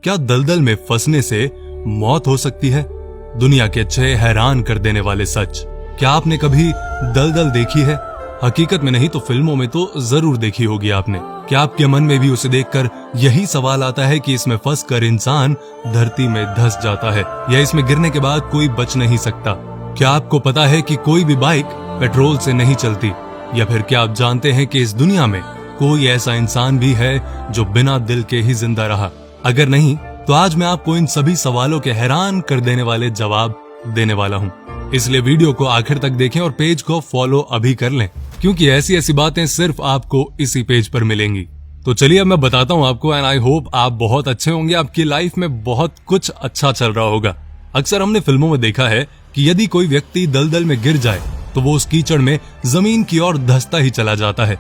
क्या दलदल में फंसने से मौत हो सकती है? दुनिया के 6 हैरान कर देने वाले सच। क्या आपने कभी दलदल देखी है? हकीकत में नहीं तो फिल्मों में तो जरूर देखी होगी आपने। क्या आपके मन में भी उसे देखकर यही सवाल आता है कि इसमें फंसकर इंसान धरती में धंस जाता है या इसमें गिरने के बाद कोई बच नहीं सकता? क्या आपको पता है कि कोई भी बाइक पेट्रोल से नहीं चलती? या फिर क्या आप जानते हैं कि इस दुनिया में कोई ऐसा इंसान भी है जो बिना दिल के ही जिंदा रहा? अगर नहीं तो आज मैं आपको इन सभी सवालों के हैरान कर देने वाले जवाब देने वाला हूँ। इसलिए वीडियो को आखिर तक देखें और पेज को फॉलो अभी कर लें, क्योंकि ऐसी ऐसी बातें सिर्फ आपको इसी पेज पर मिलेंगी। तो चलिए अब मैं बताता हूँ आपको, एंड आई होप आप बहुत अच्छे होंगे, आपकी लाइफ में बहुत कुछ अच्छा चल रहा होगा। अक्सर हमने फिल्मों में देखा है कि यदि कोई व्यक्ति दलदल में गिर जाए तो वो उस कीचड़ में जमीन की ओर धंसता ही चला जाता है,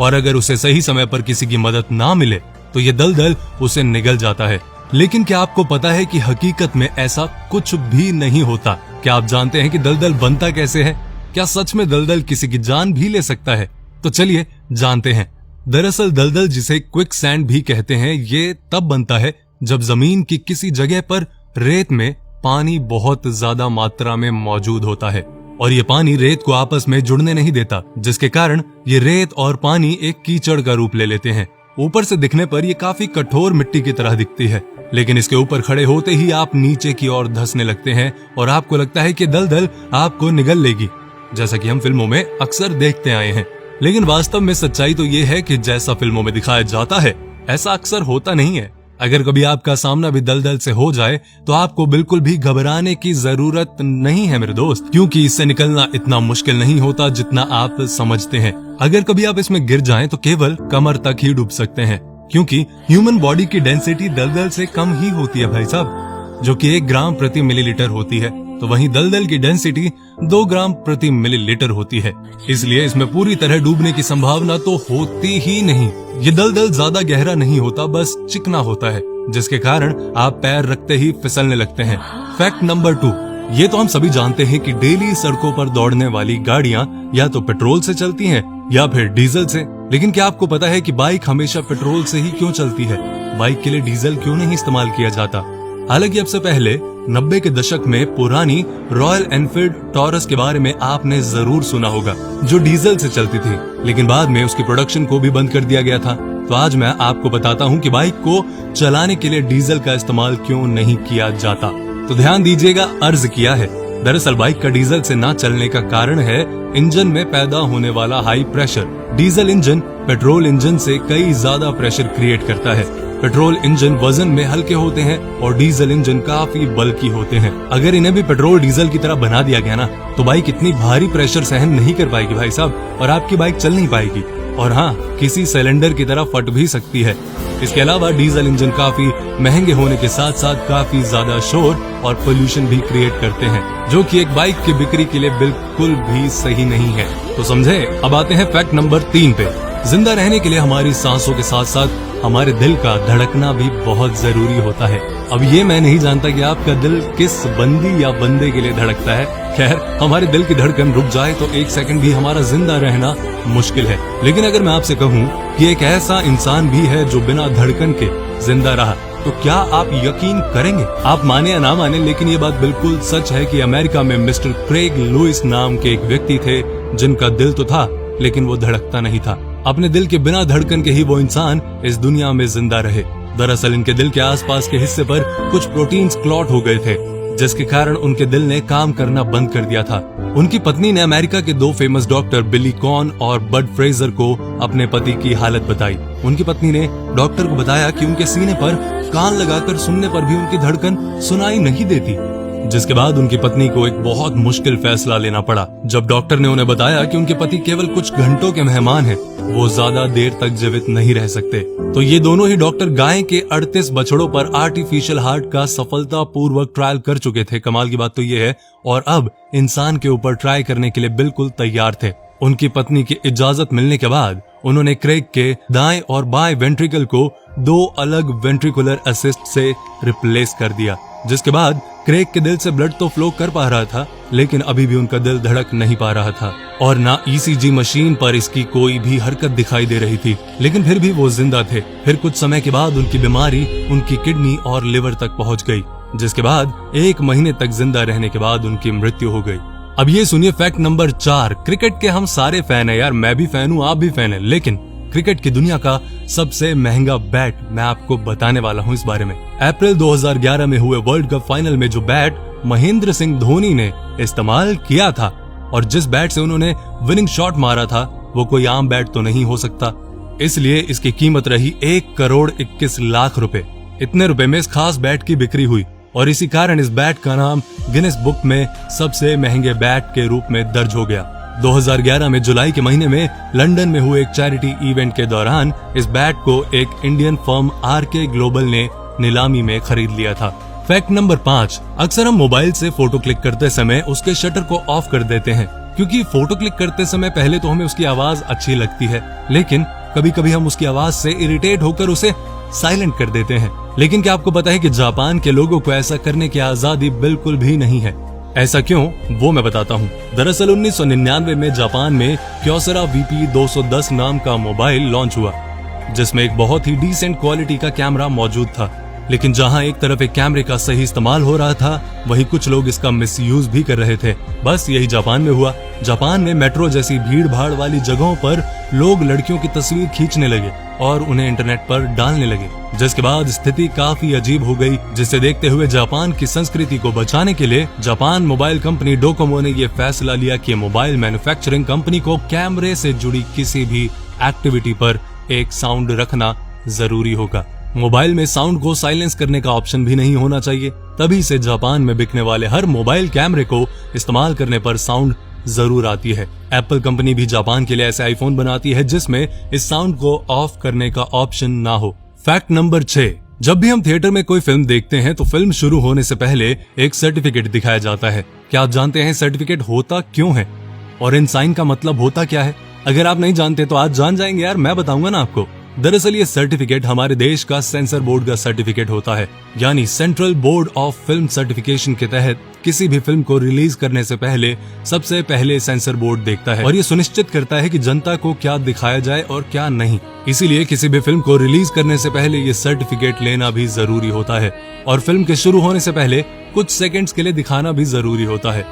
और अगर उसे सही समय पर किसी की मदद ना मिले तो ये दलदल उसे निगल जाता है। लेकिन क्या आपको पता है कि हकीकत में ऐसा कुछ भी नहीं होता? क्या आप जानते हैं कि दलदल बनता कैसे है? क्या सच में दलदल किसी की जान भी ले सकता है? तो चलिए जानते हैं। दरअसल दलदल, जिसे क्विक सैंड भी कहते हैं, ये तब बनता है जब जमीन की किसी जगह पर रेत में पानी बहुत ज्यादा मात्रा में मौजूद होता है और ये पानी रेत को आपस में जुड़ने नहीं देता, जिसके कारण ये रेत और पानी एक कीचड़ का रूप ले लेते हैं। ऊपर से दिखने पर ये काफी कठोर मिट्टी की तरह दिखती है, लेकिन इसके ऊपर खड़े होते ही आप नीचे की ओर धंसने लगते हैं और आपको लगता है कि दलदल आपको निगल लेगी, जैसा कि हम फिल्मों में अक्सर देखते आए हैं। लेकिन वास्तव में सच्चाई तो ये है कि जैसा फिल्मों में दिखाया जाता है ऐसा अक्सर होता नहीं है। अगर कभी आपका सामना भी दलदल से हो जाए तो आपको बिल्कुल भी घबराने की जरूरत नहीं है मेरे दोस्त, क्योंकि इससे निकलना इतना मुश्किल नहीं होता जितना आप समझते हैं। अगर कभी आप इसमें गिर जाएं तो केवल कमर तक ही डूब सकते हैं, क्योंकि ह्यूमन बॉडी की डेंसिटी दलदल से कम ही होती है भाई साहब, जो कि 1 ग्राम प्रति मिलीलीटर होती है। तो वहीं दलदल की डेंसिटी 2 ग्राम प्रति मिलीलीटर होती है, इसलिए इसमें पूरी तरह डूबने की संभावना तो होती ही नहीं। ये दलदल ज्यादा गहरा नहीं होता, बस चिकना होता है, जिसके कारण आप पैर रखते ही फिसलने लगते हैं। फैक्ट नंबर 2, ये तो हम सभी जानते हैं कि डेली सड़कों पर दौड़ने वाली गाड़ियां या तो पेट्रोल से चलती हैं या फिर डीजल से। लेकिन क्या आपको पता है कि बाइक हमेशा पेट्रोल से ही क्यों चलती है? बाइक के लिए डीजल क्यों नहीं इस्तेमाल किया जाता? हालांकि अब से पहले 90 के दशक में पुरानी रॉयल एनफील्ड टॉरस के बारे में आपने जरूर सुना होगा, जो डीजल से चलती थी, लेकिन बाद में उसकी प्रोडक्शन को भी बंद कर दिया गया था। तो आज मैं आपको बताता हूं कि बाइक को चलाने के लिए डीजल का इस्तेमाल क्यों नहीं किया जाता। तो ध्यान दीजिएगा, अर्ज किया है। दरअसल बाइक का डीजल से ना चलने का कारण है इंजन में पैदा होने वाला high pressure. Diesel engine petrol engine से कई ज्यादा प्रेशर क्रिएट करता है। पेट्रोल इंजन वजन में हल्के होते हैं और डीजल इंजन काफी बल्की होते हैं। अगर इन्हें भी पेट्रोल डीजल की तरह बना दिया गया ना, तो बाइक इतनी भारी प्रेशर सहन नहीं कर पाएगी भाई साहब, और आपकी बाइक चल नहीं पाएगी, और हाँ, किसी सिलेंडर की तरह फट भी सकती है। इसके अलावा डीजल इंजन काफी महंगे होने के साथ साथ काफी ज्यादा शोर और पोल्यूशन भी क्रिएट करते हैं, जो कि एक बाइक की बिक्री के लिए बिल्कुल भी सही नहीं है। तो समझे? अब आते हैं फैक्ट नंबर 3 पे। जिंदा रहने के लिए हमारी सांसों के साथ साथ हमारे दिल का धड़कना भी बहुत जरूरी होता है। अब ये मैं नहीं जानता कि आपका दिल किस बंदी या बंदे के लिए धड़कता है। खैर, हमारे दिल की धड़कन रुक जाए तो 1 सेकंड भी हमारा जिंदा रहना मुश्किल है। लेकिन अगर मैं आपसे कहूँ कि एक ऐसा इंसान भी है जो बिना धड़कन के जिंदा रहा, तो क्या आप यकीन करेंगे? आप माने या ना माने, लेकिन ये बात बिल्कुल सच है कि अमेरिका में मिस्टर क्रेग लुइस नाम के एक व्यक्ति थे, जिनका दिल तो था लेकिन वो धड़कता नहीं था। अपने दिल के बिना धड़कन के ही वो इंसान इस दुनिया में जिंदा रहे। दरअसल इनके दिल के आसपास के हिस्से पर कुछ प्रोटीन्स क्लॉट हो गए थे, जिसके कारण उनके दिल ने काम करना बंद कर दिया था। उनकी पत्नी ने अमेरिका के 2 फेमस डॉक्टर बिली कॉन और बड फ्रेजर को अपने पति की हालत बताई। उनकी पत्नी ने डॉक्टर को बताया कि उनके सीने पर कान लगाकर सुनने पर भी उनकी धड़कन सुनाई नहीं देती, जिसके बाद उनकी पत्नी को एक बहुत मुश्किल फैसला लेना पड़ा। जब डॉक्टर ने उन्हें बताया कि उनके पति केवल कुछ घंटों के मेहमान हैं, वो ज्यादा देर तक जीवित नहीं रह सकते, तो ये दोनों ही डॉक्टर गाय के 38 बछड़ों पर आर्टिफिशियल हार्ट का सफलतापूर्वक ट्रायल कर चुके थे। कमाल की बात तो ये है, और अब इंसान के ऊपर ट्राई करने के लिए बिल्कुल तैयार थे। उनकी पत्नी की इजाजत मिलने के बाद उन्होंने क्रेग के दाएं और बाएं वेंट्रिकल को 2 अलग वेंट्रिकुलर असिस्ट से रिप्लेस कर दिया, जिसके बाद क्रेग के दिल से ब्लड तो फ्लो कर पा रहा था, लेकिन अभी भी उनका दिल धड़क नहीं पा रहा था और ना ईसीजी मशीन पर इसकी कोई भी हरकत दिखाई दे रही थी। लेकिन फिर भी वो जिंदा थे। फिर कुछ समय के बाद उनकी बीमारी उनकी किडनी और लिवर तक पहुंच गई, जिसके बाद 1 महीने तक जिंदा रहने के बाद उनकी मृत्यु हो गई। अब ये सुनिए फैक्ट नंबर 4। क्रिकेट के हम सारे फैन हैं यार, मैं भी फैन हूँ, आप भी फैन हैं, लेकिन क्रिकेट की दुनिया का सबसे महंगा बैट मैं आपको बताने वाला हूँ इस बारे में। अप्रैल 2011 में हुए वर्ल्ड कप फाइनल में जो बैट महेंद्र सिंह धोनी ने इस्तेमाल किया था और जिस बैट से उन्होंने विनिंग शॉट मारा था, वो कोई आम बैट तो नहीं हो सकता, इसलिए इसकी कीमत रही 1,21,00,000 रुपए। इतने रुपए में इस खास बैट की बिक्री हुई और इसी कारण इस बैट का नाम गिनेस बुक में सबसे महंगे बैट के रूप में दर्ज हो गया। 2011 में जुलाई के महीने में लंदन में हुए एक चैरिटी इवेंट के दौरान इस बैट को एक इंडियन फर्म आरके ग्लोबल ने नीलामी में खरीद लिया था। Fact number 5। अक्सर हम मोबाइल से फोटो क्लिक करते समय उसके शटर को ऑफ कर देते हैं, क्योंकि फोटो क्लिक करते समय पहले तो हमें उसकी आवाज अच्छी लगती है, लेकिन कभी कभी हम उसकी आवाज से इरिटेट होकर उसे साइलेंट कर देते हैं। लेकिन क्या आपको पता है कि जापान के लोगों को ऐसा करने की आजादी बिल्कुल भी नहीं है। ऐसा क्यों, वो मैं बताता हूँ। दरअसल 1999 में जापान में क्योसेरा VP 210 नाम का मोबाइल लॉन्च हुआ, जिसमें एक बहुत ही डिसेंट क्वालिटी का कैमरा मौजूद था। लेकिन जहां एक तरफ एक कैमरे का सही इस्तेमाल हो रहा था, वहीं कुछ लोग इसका मिसयूज भी कर रहे थे। बस यही जापान में हुआ। जापान में मेट्रो जैसी भीड़ भाड़ वाली जगहों पर लोग लड़कियों की तस्वीर खींचने लगे और उन्हें इंटरनेट पर डालने लगे, जिसके बाद स्थिति काफी अजीब हो गई, जिसे देखते हुए जापान की संस्कृति को बचाने के लिए जापान मोबाइल कंपनी डोकोमो ने यह फैसला लिया कि मोबाइल मैन्युफैक्चरिंग कंपनी को कैमरे से जुड़ी किसी भी एक्टिविटी पर एक साउंड रखना जरूरी होगा। मोबाइल में साउंड को साइलेंस करने का ऑप्शन भी नहीं होना चाहिए। तभी से जापान में बिकने वाले हर मोबाइल कैमरे को इस्तेमाल करने पर साउंड जरूर आती है। एप्पल कंपनी भी जापान के लिए ऐसे आईफोन बनाती है जिसमें इस साउंड को ऑफ करने का ऑप्शन ना हो। Fact number 6। जब भी हम थिएटर में कोई फिल्म देखते हैं तो फिल्म शुरू होने से पहले एक सर्टिफिकेट दिखाया जाता है। क्या आप जानते हैं सर्टिफिकेट होता क्यों है और इन साइन का मतलब होता क्या है? अगर आप नहीं जानते तो आज जान जाएंगे यार, मैं बताऊंगा ना आपको। दरअसल ये सर्टिफिकेट हमारे देश का सेंसर बोर्ड का सर्टिफिकेट होता है, यानी central board of film certification के तहत किसी भी फिल्म को रिलीज करने से पहले सबसे पहले सेंसर बोर्ड देखता है और ये सुनिश्चित करता है कि जनता को क्या दिखाया जाए और क्या नहीं। इसीलिए किसी भी फिल्म को रिलीज करने से पहले ये सर्टिफिकेट लेना भी जरूरी होता है और फिल्म के शुरू होने से पहले कुछ सेकेंड्स के लिए दिखाना भी जरूरी होता है।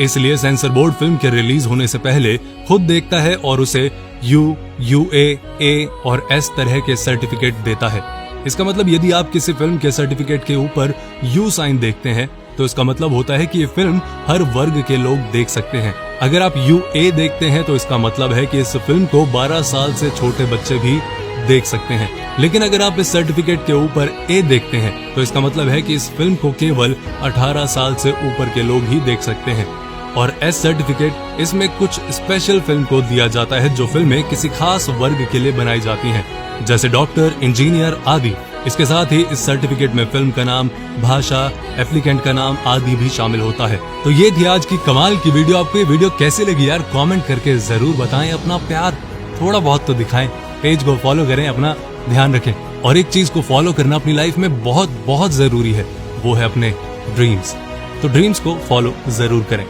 इसलिए सेंसर बोर्ड फिल्म के रिलीज होने से पहले खुद देखता है और उसे UA, A और S तरह के सर्टिफिकेट देता है। इसका मतलब यदि आप किसी फिल्म के सर्टिफिकेट के ऊपर U साइन देखते हैं तो इसका मतलब होता है कि ये फिल्म हर वर्ग के लोग देख सकते हैं। अगर आप UA देखते हैं तो इसका मतलब है कि इस फिल्म को 12 साल से छोटे बच्चे भी देख सकते हैं। लेकिन अगर आप इस सर्टिफिकेट के ऊपर A देखते हैं तो इसका मतलब है कि इस फिल्म को केवल 18 साल से ऊपर के लोग ही देख सकते हैं। और S सर्टिफिकेट, इसमें कुछ स्पेशल फिल्म को दिया जाता है जो फिल्में किसी खास वर्ग के लिए बनाई जाती हैं, जैसे डॉक्टर, इंजीनियर आदि। इसके साथ ही इस सर्टिफिकेट में फिल्म का नाम, भाषा, एप्लीकेंट का नाम आदि भी शामिल होता है। तो ये थी आज की कमाल की वीडियो। आपको ये वीडियो कैसी लगी यार, कमेंट करके जरूर बताएं। अपना प्यार थोड़ा बहुत तो दिखाएं, पेज को फॉलो करें, अपना ध्यान रखें। और एक चीज को फॉलो करना अपनी लाइफ में बहुत बहुत जरूरी है, वो है अपने ड्रीम्स। तो ड्रीम्स को फॉलो जरूर करें।